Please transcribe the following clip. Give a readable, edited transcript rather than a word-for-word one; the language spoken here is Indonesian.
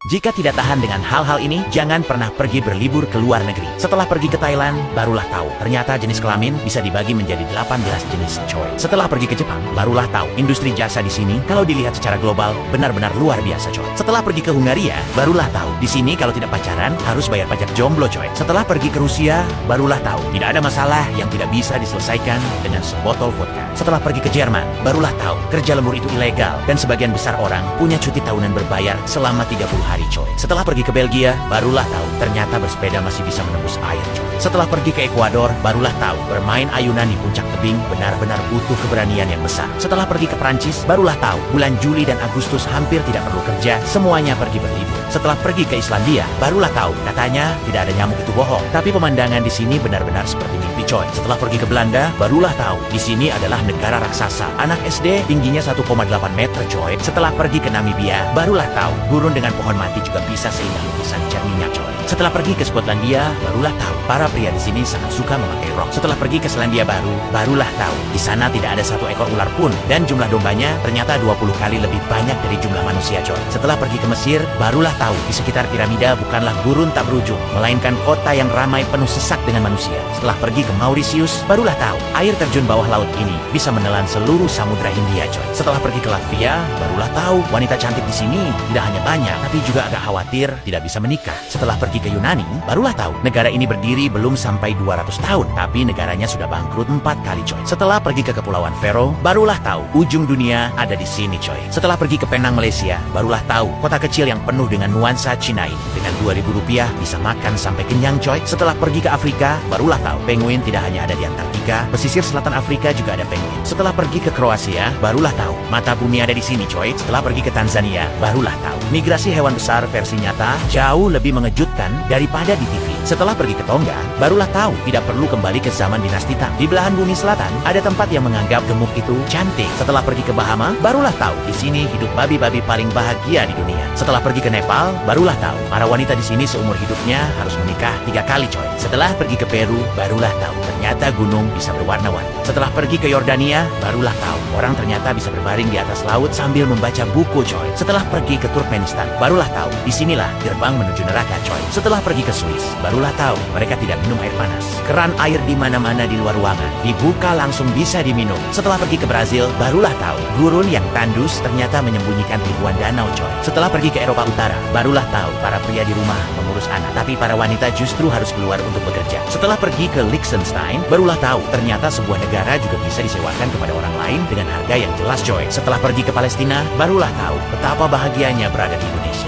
Jika tidak tahan dengan hal-hal ini, jangan pernah pergi berlibur ke luar negeri. Setelah pergi ke Thailand, barulah tahu ternyata jenis kelamin bisa dibagi menjadi 18 jenis, coy. Setelah pergi ke Jepang, barulah tahu industri jasa di sini kalau dilihat secara global benar-benar luar biasa, coy. Setelah pergi ke Hungaria, barulah tahu di sini kalau tidak pacaran harus bayar pajak jomblo, coy. Setelah pergi ke Rusia, barulah tahu tidak ada masalah yang tidak bisa diselesaikan dengan sebotol vodka. Setelah pergi ke Jerman, barulah tahu kerja lembur itu ilegal dan sebagian besar orang punya cuti tahunan berbayar selama 30 hari, coy. Setelah pergi ke Belgia, barulah tahu ternyata bersepeda masih bisa menembus air, coy. Setelah pergi ke Ekuador, barulah tahu bermain ayunan di puncak tebing benar-benar butuh keberanian yang besar. Setelah pergi ke Prancis, barulah tahu bulan Juli dan Agustus hampir tidak perlu kerja, semuanya pergi berlibur. Setelah pergi ke Islandia, barulah tahu katanya tidak ada nyamuk itu bohong, tapi pemandangan di sini benar-benar seperti mimpi, coy. Setelah pergi ke Belanda, barulah tahu di sini adalah negara raksasa. Anak SD tingginya 1,8 meter, coy. Setelah pergi ke Namibia, barulah tahu gurun dengan pohon mati juga bisa seindah lukisan cat minyak, coy. Setelah pergi ke Skotlandia, barulah tahu para pria di sini sangat suka memakai rok. Setelah pergi ke Selandia Baru, barulah tahu di sana tidak ada satu ekor ular pun dan jumlah dombanya ternyata 20 kali lebih banyak dari jumlah manusia, coy. Setelah pergi ke Mesir, barulah tahu di sekitar piramida bukanlah gurun tak berujung, melainkan kota yang ramai penuh sesak dengan manusia. Setelah pergi ke Mauritius, barulah tahu air terjun bawah laut ini bisa menelan seluruh samudra Hindia, coy. Setelah pergi ke Latvia, barulah tahu wanita cantik di sini tidak hanya banyak, tapi juga agak khawatir tidak bisa menikah. Setelah pergi ke Yunani, barulah tahu negara ini berdiri belum sampai 200 tahun, tapi negaranya sudah bangkrut 4 kali, coy. Setelah pergi ke Kepulauan Faro, barulah tahu ujung dunia ada di sini, coy. Setelah pergi ke Penang, Malaysia, barulah tahu kota kecil yang penuh dengan nuansa Cina ini dengan 2.000 rupiah bisa makan sampai kenyang, coy. Setelah pergi ke Afrika, barulah tahu penguin tidak hanya ada di Antartika, pesisir selatan Afrika juga ada penguin. Setelah pergi ke Kroasia, barulah tahu mata bumi ada di sini, coy. Setelah pergi ke Tanzania, barulah tahu migrasi hewan besar versi nyata jauh lebih mengejutkan daripada di TV. Setelah pergi ke Tonga, barulah tahu tidak perlu kembali ke zaman dinasti Tang. Di belahan bumi selatan ada tempat yang menganggap gemuk itu cantik. Setelah pergi ke Bahama, barulah tahu di sini hidup babi-babi paling bahagia di dunia. Setelah pergi ke Nepal, barulah tahu para wanita di sini seumur hidupnya harus menikah 3 kali, coy. Setelah pergi ke Peru, barulah tahu ternyata gunung bisa berwarna-warni. Setelah pergi ke Yordania, barulah tahu orang ternyata bisa berbaring di atas laut sambil membaca buku, coy. Setelah pergi ke Turkmenistan, barulah tahu disinilah gerbang menuju neraka, coy. Setelah pergi ke Swiss, barulah tahu mereka tidak minum air panas. Keran air di mana-mana di luar ruangan dibuka langsung bisa diminum. Setelah pergi ke Brazil, barulah tahu gurun yang tandus ternyata menyembunyikan ribuan danau, coy. Setelah pergi ke Eropa Utara, barulah tahu para pria di rumah mengurus anak, tapi para wanita justru harus keluar untuk bekerja. Setelah pergi ke Liechtenstein, barulah tahu ternyata sebuah negara juga bisa disewakan kepada orang lain dengan harga yang jelas, coy. Setelah pergi ke Palestina, barulah tahu betapa bahagianya berada di Indonesia.